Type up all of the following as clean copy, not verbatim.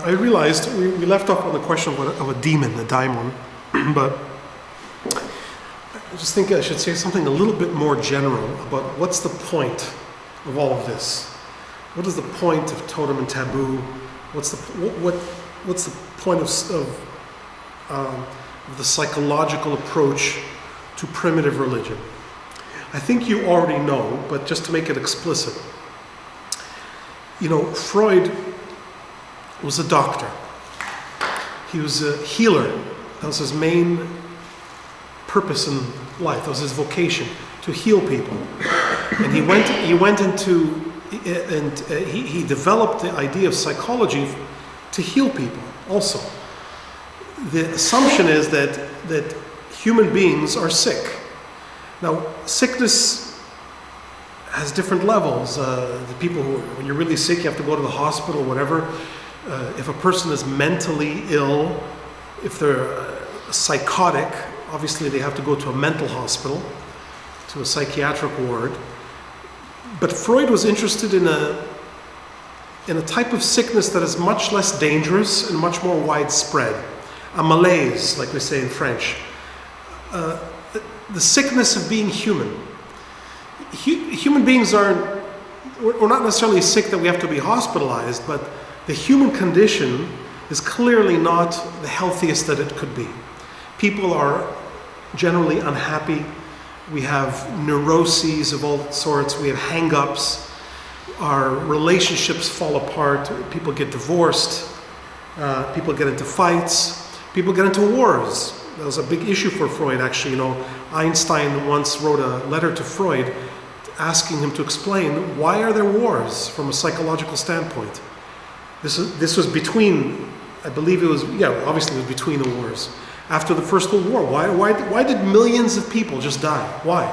I realized we left off on the question of a demon, a daimon, but I just think I should say something a little bit more general about what's the point of all of this. What is the point of totem and taboo? What's the point of the psychological approach to primitive religion? I think you already know, but just to make it explicit. You know, Freud was a doctor. He was a healer. That was his main purpose in life. That was his vocation, to heal people. And he developed the idea of psychology to heal people also. The assumption is that human beings are sick. Now, sickness has different levels. The people who, when you're really sick, you have to go to the hospital, whatever. If a person is mentally ill, if they're psychotic, obviously they have to go to a mental hospital, to a psychiatric ward. But Freud was interested in a type of sickness that is much less dangerous and much more widespread. A malaise, like we say in French. The sickness of being human. Human beings we're not necessarily sick that we have to be hospitalized, but the human condition is clearly not the healthiest that it could be. People are generally unhappy. We have neuroses of all sorts. We have hang-ups. Our relationships fall apart. People get divorced. People get into fights. People get into wars. That was a big issue for Freud, actually. You know, Einstein once wrote a letter to Freud asking him to explain why are there wars from a psychological standpoint. This was between, I believe it was, obviously it was between the wars. After the First World War, why did millions of people just die? Why?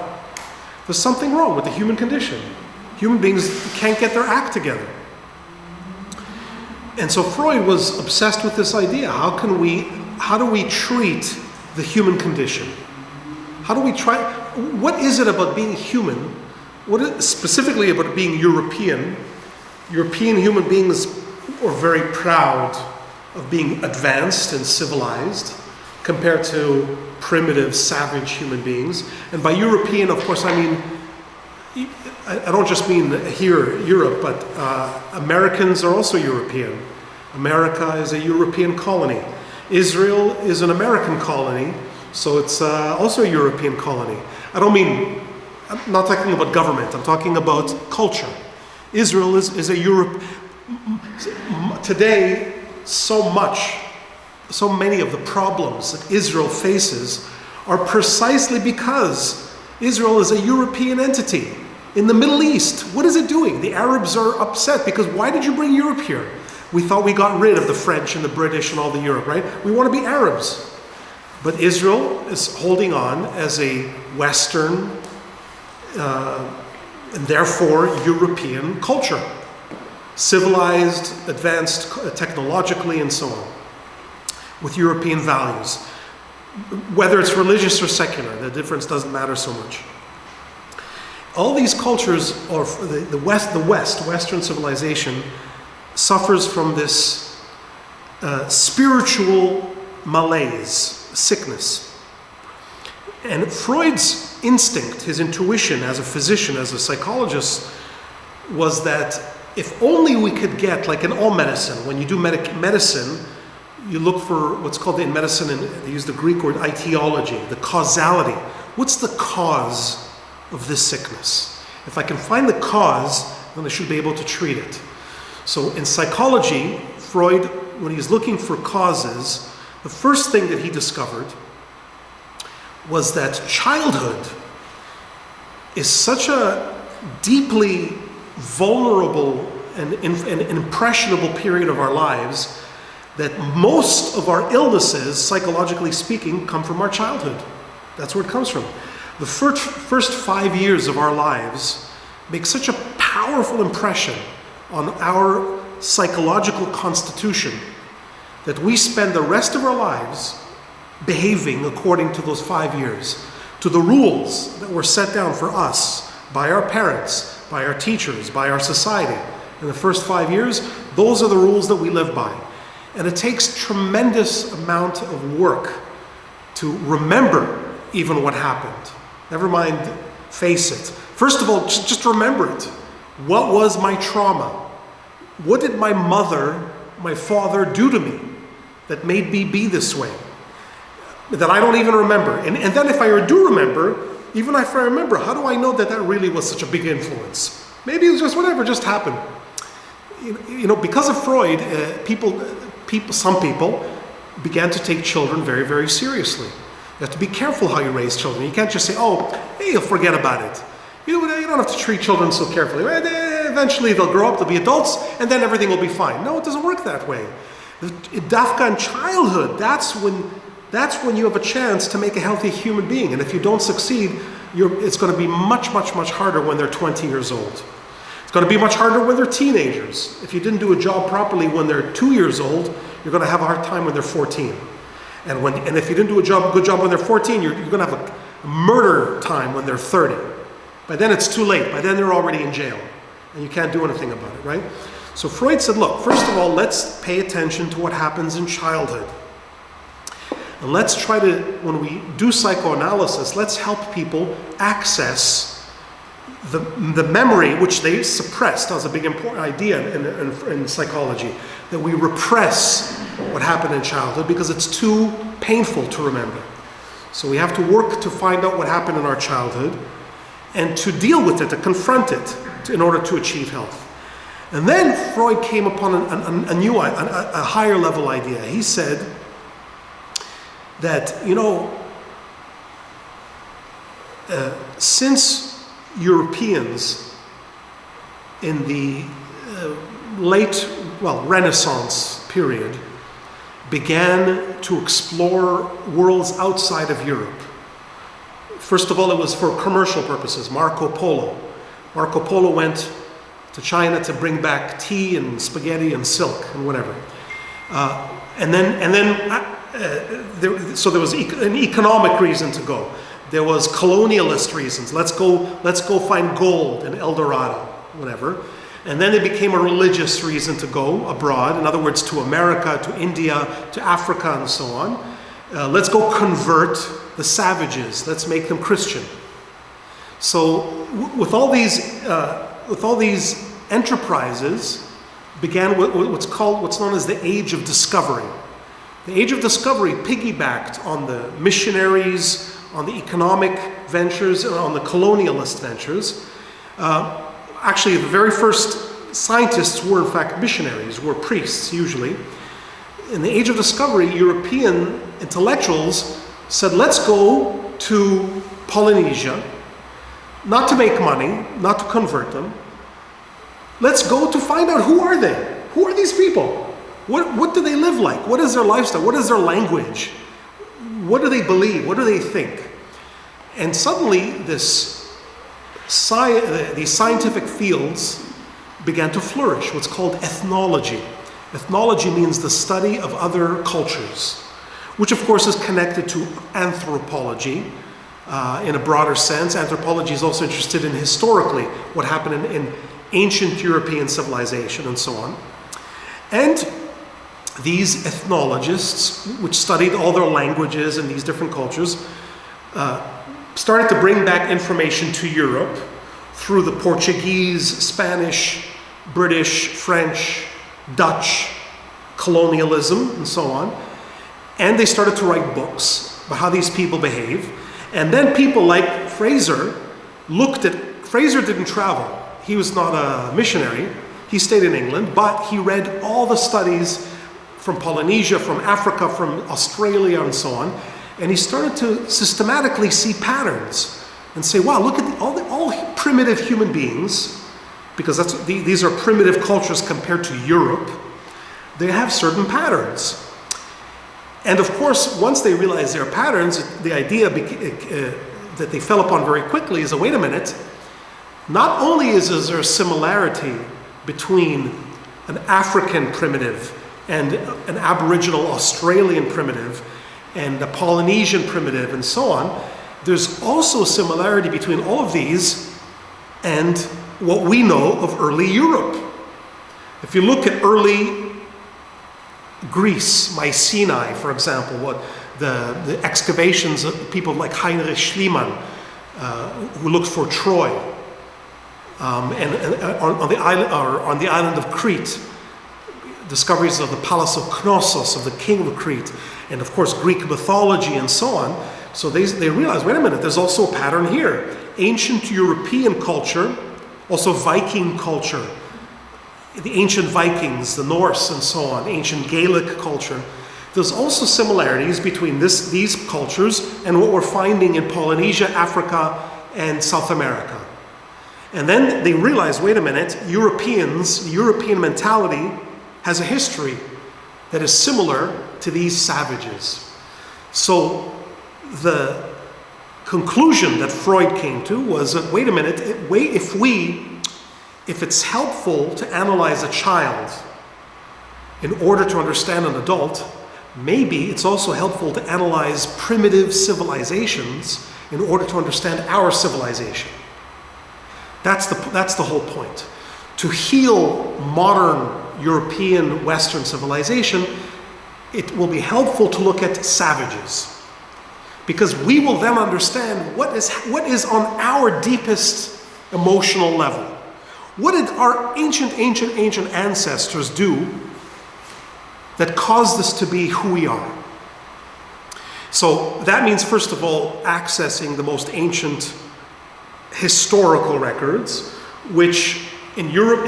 There's something wrong with the human condition. Human beings can't get their act together. And so Freud was obsessed with this idea. How do we treat the human condition? What is it about being human? Specifically about being European? European human beings are very proud of being advanced and civilized compared to primitive, savage human beings. And by European, of course, I mean, I don't just mean here, Europe, but Americans are also European. America is a European colony. Israel is an American colony, so it's also a European colony. I'm not talking about government, I'm talking about culture. Israel is a Europe. Today, so many of the problems that Israel faces are precisely because Israel is a European entity. In the Middle East, what is it doing? The Arabs are upset because why did you bring Europe here? We thought we got rid of the French and the British and all the Europe, right? We want to be Arabs. But Israel is holding on as a Western and therefore European culture. Civilized, advanced technologically and so on. With European values. Whether it's religious or secular, the difference doesn't matter so much. All these cultures, or the Western civilization, suffers from this spiritual malaise, sickness. And Freud's instinct, his intuition as a physician, as a psychologist, was that if only we could get, like in all medicine, when you do medicine, you look for what's called in medicine, and they use the Greek word etiology, the causality. What's the cause of this sickness? If I can find the cause, then I should be able to treat it. So in psychology, Freud, when he's looking for causes, the first thing that he discovered was that childhood is such a deeply vulnerable and impressionable period of our lives that most of our illnesses, psychologically speaking, come from our childhood. That's where it comes from. The first 5 years of our lives make such a powerful impression on our psychological constitution that we spend the rest of our lives behaving according to those 5 years, to the rules that were set down for us by our parents, by our teachers, by our society. In the first 5 years, those are the rules that we live by. And it takes tremendous amount of work to remember even what happened. Never mind face it. First of all, just remember it. What was my trauma? What did my mother, my father do to me that made me be this way? That I don't even remember. And then if I do remember, even if I remember, how do I know that that really was such a big influence? Maybe it was just whatever just happened. You know, because of Freud, some people began to take children very, very seriously. You have to be careful how you raise children. You can't just say, oh, hey, you'll forget about it. You don't have to treat children so carefully. Eventually they'll grow up, they'll be adults, and then everything will be fine. No, it doesn't work that way. Dafka in childhood, that's when you have a chance to make a healthy human being. And if you don't succeed, it's going to be much, much, much harder when they're 20 years old. It's going to be much harder when they're teenagers. If you didn't do a job properly when they're 2 years old, you're going to have a hard time when they're 14. And if you didn't do a good job when they're 14, you're going to have a murder time when they're 30. By then it's too late. By then they're already in jail. And you can't do anything about it, right? So Freud said, look, first of all, let's pay attention to what happens in childhood. And let's try to, when we do psychoanalysis, let's help people access the memory which they suppressed. That was a big important idea in psychology, that we repress what happened in childhood because it's too painful to remember. So we have to work to find out what happened in our childhood and to deal with it, to confront it in order to achieve health. And then Freud came upon a higher level idea. He said that, since Europeans in the Renaissance period began to explore worlds outside of Europe. First of all, it was for commercial purposes. Marco Polo went to China to bring back tea and spaghetti and silk and whatever. So there was an economic reason to go. There was colonialist reasons. Let's go find gold in El Dorado, whatever. And then it became a religious reason to go abroad. In other words, to America, to India, to Africa, and so on. Let's go convert the savages. Let's make them Christian. So with all these enterprises, began what's known as the Age of Discovery. The Age of Discovery piggybacked on the missionaries, on the economic ventures, and on the colonialist ventures. Actually, the very first scientists were in fact missionaries, were priests usually. In the Age of Discovery, European intellectuals said, let's go to Polynesia, not to make money, not to convert them. Let's go to find out who are they? Who are these people? What do they live like? What is their lifestyle? What is their language? What do they believe? What do they think? And suddenly these scientific fields began to flourish, what's called ethnology. Ethnology means the study of other cultures, which of course is connected to anthropology in a broader sense. Anthropology is also interested in historically what happened in ancient European civilization and so on. And these ethnologists, which studied all their languages and these different cultures, started to bring back information to Europe through the Portuguese, Spanish, British, French, Dutch colonialism and so on. And they started to write books about how these people behave. And then people like Fraser Fraser didn't travel. He was not a missionary. He stayed in England, but he read all the studies from Polynesia, from Africa, from Australia, and so on. And he started to systematically see patterns and say, wow, look at all primitive human beings, because these are primitive cultures compared to Europe. They have certain patterns. And of course, once they realized their patterns, the idea that they fell upon very quickly is, wait a minute, not only is there a similarity between an African primitive and an Aboriginal Australian primitive and a Polynesian primitive and so on, there's also similarity between all of these and what we know of early Europe. If you look at early Greece, Mycenae, for example, what the excavations of people like Heinrich Schliemann, who looked for Troy, and on the island of Crete, discoveries of the Palace of Knossos, of the king of Crete, and of course Greek mythology and so on. So they realized, wait a minute, there's also a pattern here. Ancient European culture, also Viking culture, the ancient Vikings, the Norse and so on, ancient Gaelic culture. There's also similarities between these cultures and what we're finding in Polynesia, Africa, and South America. And then they realized, wait a minute, European mentality has a history that is similar to these savages. So the conclusion that Freud came to was that, wait a minute, if it's helpful to analyze a child in order to understand an adult, maybe it's also helpful to analyze primitive civilizations in order to understand our civilization. That's the whole point. To heal modern European Western civilization, it will be helpful to look at savages. Because we will then understand what is on our deepest emotional level. What did our ancient ancestors do that caused us to be who we are? So that means, first of all, accessing the most ancient historical records, which in Europe,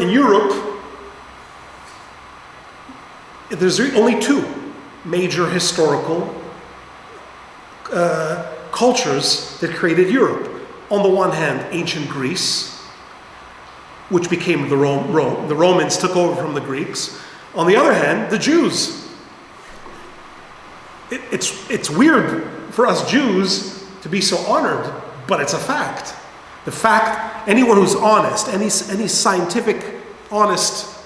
there's only two major historical cultures that created Europe. On the one hand, ancient Greece, which became the Rome. The Romans took over from the Greeks. On the other hand, the Jews. It's weird for us Jews to be so honored, but it's a fact. The fact, anyone who's honest, any scientific, honest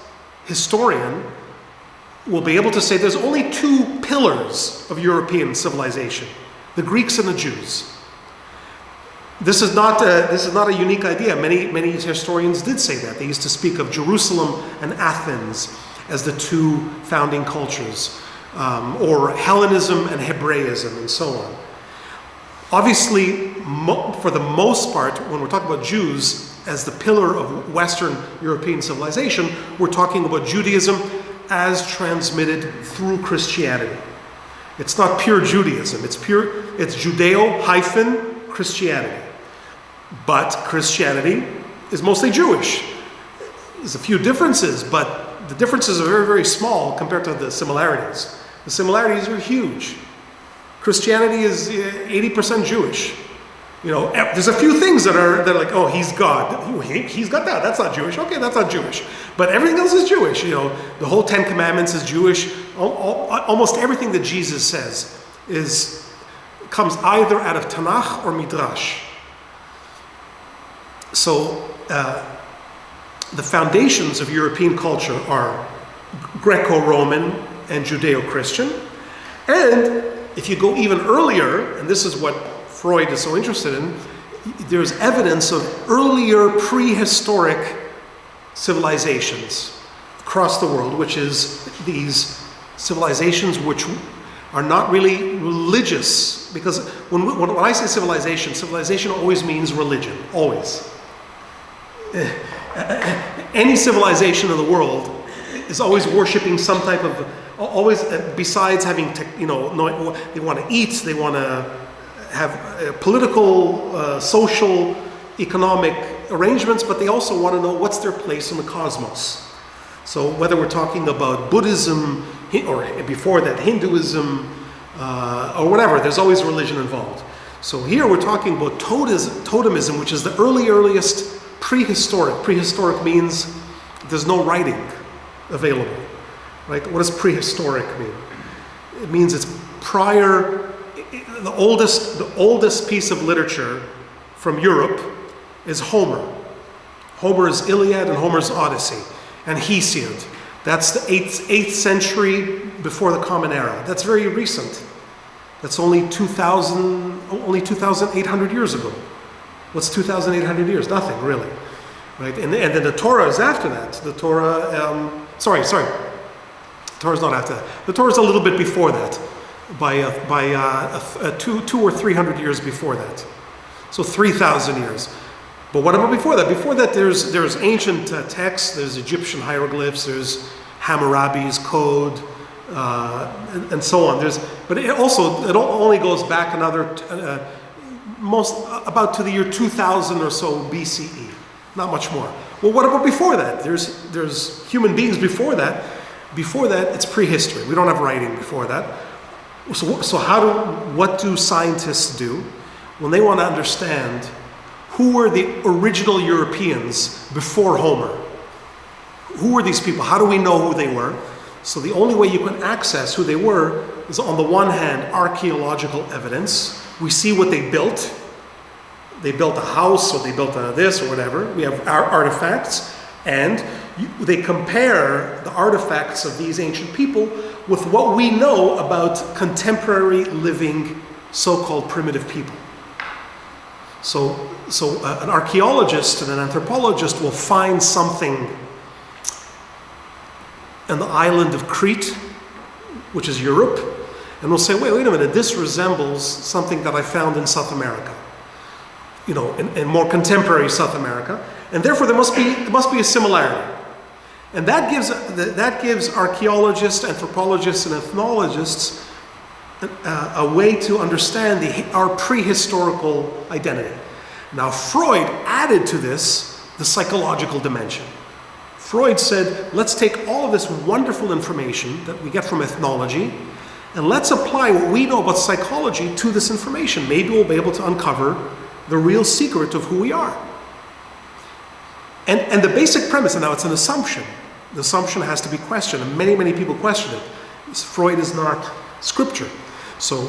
historian will be able to say there's only two pillars of European civilization: the Greeks and the Jews. This is not a unique idea. Many historians did say that. They used to speak of Jerusalem and Athens as the two founding cultures, or Hellenism and Hebraism, and so on. Obviously, for the most part, when we're talking about Jews as the pillar of Western European civilization, we're talking about Judaism as transmitted through Christianity. It's not pure Judaism. It's Judeo-Christianity. But Christianity is mostly Jewish. There's a few differences, but the differences are very, very small compared to the similarities. The similarities are huge. Christianity is 80% Jewish. You know, there's a few things that are like, oh, he's God. He's got that. That's not Jewish. Okay, that's not Jewish. But everything else is Jewish. You know, the whole Ten Commandments is Jewish. Almost everything that Jesus says comes either out of Tanakh or Midrash. So the foundations of European culture are Greco-Roman and Judeo-Christian. And if you go even earlier, and this is what Freud is so interested in, there's evidence of earlier prehistoric civilizations across the world, which is these civilizations which are not really religious. Because when I say civilization always means religion, always. Any civilization in the world is always worshipping some type of, besides having, they want to eat, they want to have political, social, economic arrangements, but they also want to know what's their place in the cosmos. So whether we're talking about Buddhism, or before that Hinduism, or whatever, there's always religion involved. So here we're talking about totemism, which is the earliest prehistoric. Prehistoric means there's no writing available, right? What does prehistoric mean? It means it's prior. The oldest piece of literature from Europe is Homer. Homer's Iliad and Homer's Odyssey, and Hesiod. That's the 8th century before the Common Era. That's very recent. That's only 2,800 years ago. What's 2,800 years? Nothing, really. Right? And then the Torah is after that. The Torah, Torah's not after that. The Torah's a little bit before that, by 200 or 300 years before that. So 3,000 years. But what about before that? Before that, there's ancient texts, there's Egyptian hieroglyphs, there's Hammurabi's code, and so on. But it only goes back another about to the year 2000 or so BCE, not much more. Well, what about before that? There's human beings before that. Before that, it's prehistory. We don't have writing before that. So what do scientists do when they want to understand who were the original Europeans before Homer? Who were these people? How do we know who they were? So the only way you can access who they were is, on the one hand, archaeological evidence. We see what they built. They built a house, or they built this, or whatever. We have artifacts, and they compare the artifacts of these ancient people with what we know about contemporary living so-called primitive people. So an archaeologist and an anthropologist will find something on the island of Crete, which is Europe, and will say, wait a minute, this resembles something that I found in South America, in more contemporary South America, and therefore there must be a similarity. And that gives archaeologists, anthropologists, and ethnologists a way to understand our prehistorical identity. Now, Freud added to this the psychological dimension. Freud said, let's take all of this wonderful information that we get from ethnology, and let's apply what we know about psychology to this information. Maybe we'll be able to uncover the real secret of who we are. And the basic premise, and now it's an assumption. The assumption has to be questioned, and many people question it. Freud is not scripture. So,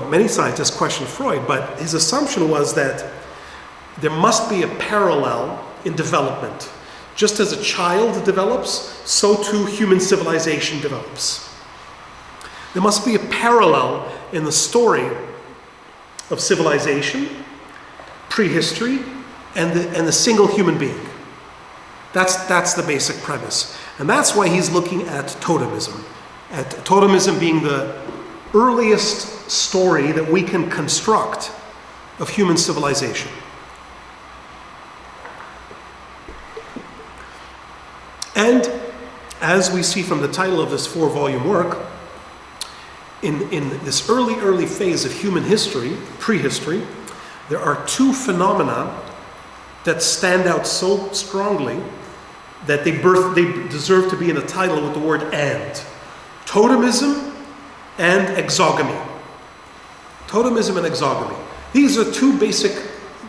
many scientists question Freud, but his assumption was that there must be a parallel in development. Just as a child develops, so too human civilization develops. There must be a parallel in the story of civilization, prehistory, and the single human being. That's the basic premise. And that's why he's looking at totemism. At totemism being the earliest story that we can construct of human civilization. And as we see from the title of this 4-volume work, in this early phase of human history, prehistory, there are two phenomena that stand out so strongly that they deserve to be in the title with the word "and." Totemism and exogamy. Totemism and exogamy. These are two basic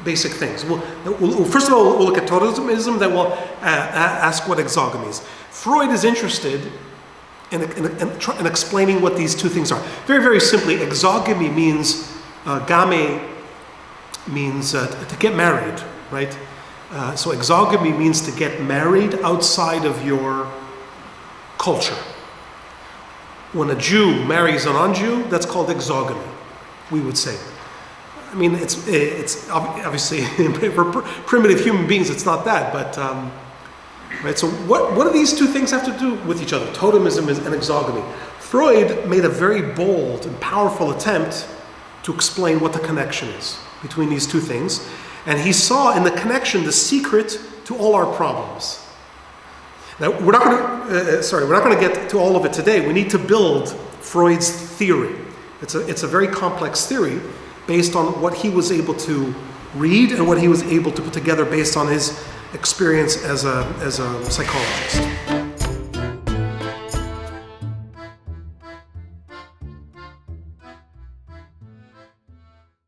things. First of all, we'll look at totemism, then we'll ask what exogamy is. Freud is interested in explaining what these two things are. Very, very simply, exogamy means, game means to get married, right? So exogamy means to get married outside of your culture. When a Jew marries a non-Jew, that's called exogamy, we would say. I mean, it's obviously for primitive human beings, it's not that, but right. So what do these two things have to do with each other? Totemism and exogamy. Freud made a very bold and powerful attempt to explain what the connection is between these two things, and he saw in the connection the secret to all our problems. Now, we're not going to get to all of it today. We need to build Freud's theory. It's a very complex theory based on what he was able to read and what he was able to put together based on his experience as a psychologist.